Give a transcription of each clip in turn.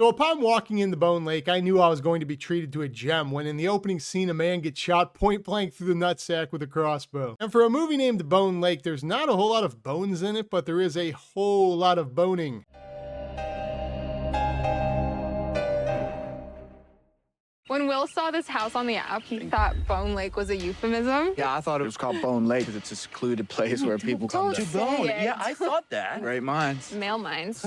So upon walking into Bone Lake, I knew I was going to be treated to a gem when in the opening scene a man gets shot point blank through the nutsack with a crossbow. And for a movie named Bone Lake, there's not a whole lot of bones in it, but there is a whole lot of boning. When Will saw this house on the app, he thought Bone Lake was a euphemism. Yeah, I thought it was called Bone Lake because it's a secluded place where people come to bone. Yeah, I thought that. Great minds. Male minds.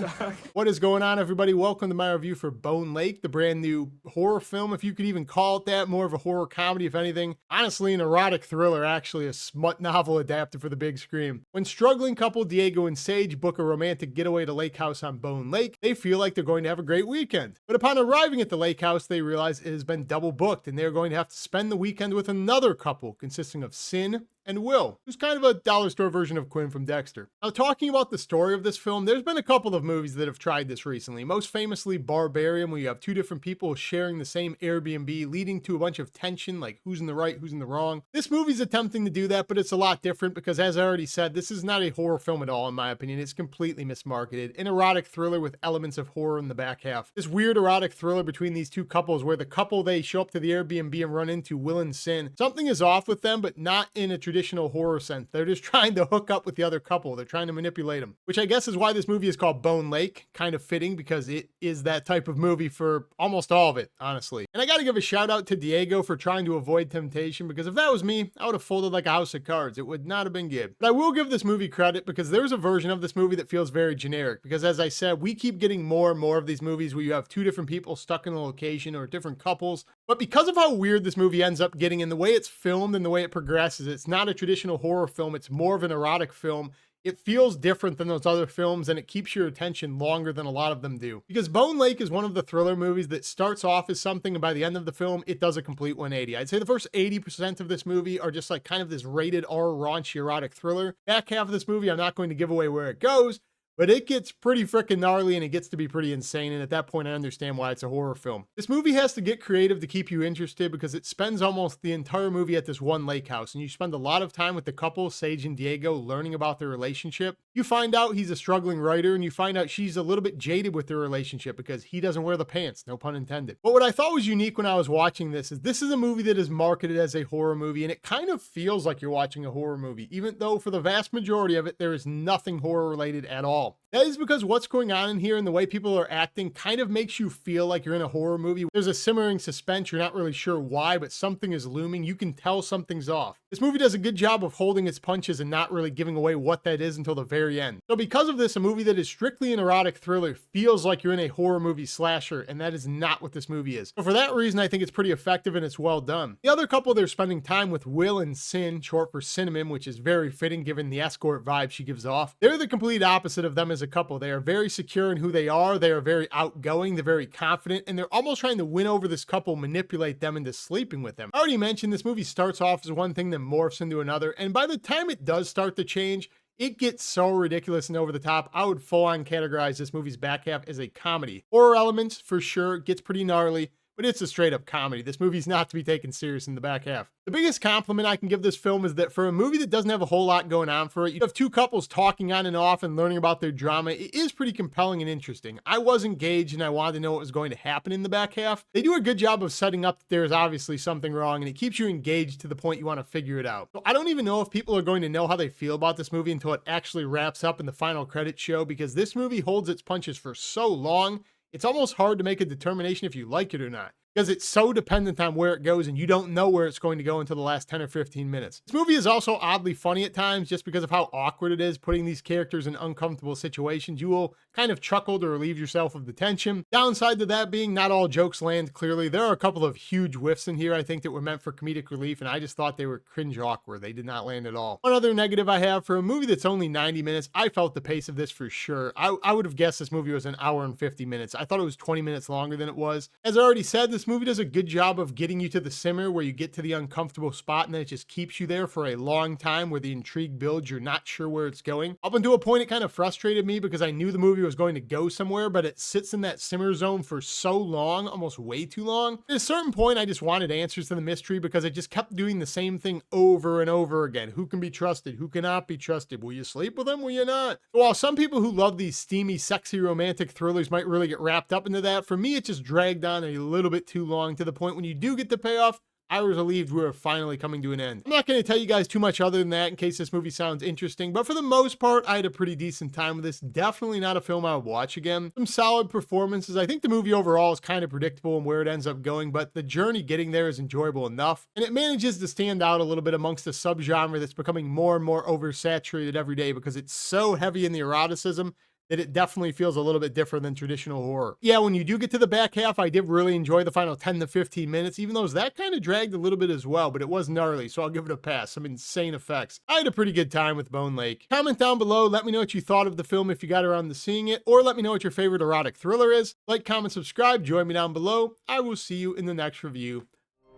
What is going on, everybody? Welcome to my review for Bone Lake, the brand new horror film, if you could even call it that. More of a horror comedy, if anything. Honestly, an erotic thriller, actually a smut novel adapted for the big screen. When struggling couple Diego and Sage book a romantic getaway to Lake House on Bone Lake, they feel like they're going to have a great weekend. But upon arriving at the lake house, they realize it has been double booked and they're going to have to spend the weekend with another couple consisting of Sin and Will, who's kind of a dollar store version of Quinn from Dexter. Now, talking about the story of this film, there's been a couple of movies that have tried this recently. Most famously, Barbarian, where you have two different people sharing the same Airbnb, leading to a bunch of tension, like who's in the right, who's in the wrong. This movie's attempting to do that, but it's a lot different because, as I already said, this is not a horror film at all, in my opinion. It's completely mismarketed. An erotic thriller with elements of horror in the back half. This weird erotic thriller between these two couples, where the couple they show up to the Airbnb and run into, Will and Sin. Something is off with them, but not in a traditional horror sense. They're just trying to hook up with the other couple. They're trying to manipulate them, which I guess is why this movie is called Bone Lake. Kind of fitting because it is that type of movie for almost all of it, honestly. And I got to give a shout out to Diego for trying to avoid temptation, because if that was me, I would have folded like a house of cards. It would not have been good. But I will give this movie credit because there's a version of this movie that feels very generic, because as I said, we keep getting more and more of these movies where you have two different people stuck in a location or different couples. But because of how weird this movie ends up getting and the way it's filmed and the way it progresses, it's not a traditional horror film. It's more of an erotic film. It feels different than those other films, and it keeps your attention longer than a lot of them do. Because Bone Lake is one of the thriller movies that starts off as something, and by the end of the film, it does a complete 180. I'd say the first 80% of this movie are just like kind of this rated R raunchy erotic thriller. Back half of this movie, I'm not going to give away where it goes, but it gets pretty freaking gnarly and it gets to be pretty insane. And at that point, I understand why it's a horror film. This movie has to get creative to keep you interested because it spends almost the entire movie at this one lake house. And you spend a lot of time with the couple, Sage and Diego, learning about their relationship. You find out he's a struggling writer, and you find out she's a little bit jaded with their relationship because he doesn't wear the pants, no pun intended. But what I thought was unique when I was watching this is a movie that is marketed as a horror movie, and it kind of feels like you're watching a horror movie, even though for the vast majority of it, there is nothing horror related at all. That is because what's going on in here and the way people are acting kind of makes you feel like you're in a horror movie. There's a simmering suspense. You're not really sure why, but something is looming. You can tell something's off. This movie does a good job of holding its punches and not really giving away what that is until the very end. So because of this, a movie that is strictly an erotic thriller feels like you're in a horror movie slasher, and that is not what this movie is. So for that reason, I think it's pretty effective and it's well done. The other couple they're spending time with, Will and Sin, short for Cinnamon, which is very fitting given the escort vibe she gives off. They're the complete opposite of them as a couple. They are very secure in who they are. They are very outgoing. They're very confident, and they're almost trying to win over this couple, manipulate them into sleeping with them. I already mentioned this movie starts off as one thing, then morphs into another, and by the time it does start to change, it gets so ridiculous and over the top. I would full on categorize this movie's back half as a comedy. Horror elements, for sure, gets pretty gnarly, but it's a straight up comedy. This movie's not to be taken serious in the back half. The biggest compliment I can give this film is that for a movie that doesn't have a whole lot going on for it, you have two couples talking on and off and learning about their drama. It is pretty compelling and interesting. I was engaged and I wanted to know what was going to happen in the back half. They do a good job of setting up that there's obviously something wrong, and it keeps you engaged to the point you want to figure it out. So I don't even know if people are going to know how they feel about this movie until it actually wraps up in the final credits show, because this movie holds its punches for so long, it's almost hard to make a determination if you like it or not, because it's so dependent on where it goes and you don't know where it's going to go until the last 10 or 15 minutes. This movie is also oddly funny at times just because of how awkward it is putting these characters in uncomfortable situations. You will kind of chuckle to relieve yourself of the tension. Downside to that being not all jokes land clearly. There are a couple of huge whiffs in here I think that were meant for comedic relief, and I just thought they were cringe awkward. They did not land at all. One other negative I have for a movie that's only 90 minutes, I felt the pace of this for sure. I would have guessed this movie was an hour and 50 minutes. I thought it was 20 minutes longer than it was. As I already said, this this movie does a good job of getting you to the simmer where you get to the uncomfortable spot and then it just keeps you there for a long time where the intrigue builds. You're not sure where it's going. Up until a point, it kind of frustrated me because I knew the movie was going to go somewhere, but it sits in that simmer zone for so long, almost way too long. At a certain point, I just wanted answers to the mystery because it just kept doing the same thing over and over again. Who can be trusted? Who cannot be trusted? Will you sleep with them? Will you not? While some people who love these steamy, sexy, romantic thrillers might really get wrapped up into that, for me, it just dragged on a little bit too long to the point when you do get the payoff, I was relieved we were finally coming to an end. I'm not going to tell you guys too much other than that in case this movie sounds interesting, but for the most part, I had a pretty decent time with this. Definitely not a film I would watch again. Some solid performances. I think the movie overall is kind of predictable in where it ends up going, but the journey getting there is enjoyable enough, and it manages to stand out a little bit amongst the subgenre that's becoming more and more oversaturated every day because it's so heavy in the eroticism that it definitely feels a little bit different than traditional horror. Yeah, when you do get to the back half, I did really enjoy the final 10 to 15 minutes, even though that kind of dragged a little bit as well, but it was gnarly, so I'll give it a pass. Some insane effects. I had a pretty good time with Bone Lake. Comment down below, let me know what you thought of the film if you got around to seeing it, or let me know what your favorite erotic thriller is. Like, comment, subscribe, join me down below. I will see you in the next review.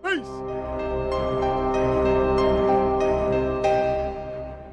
Peace!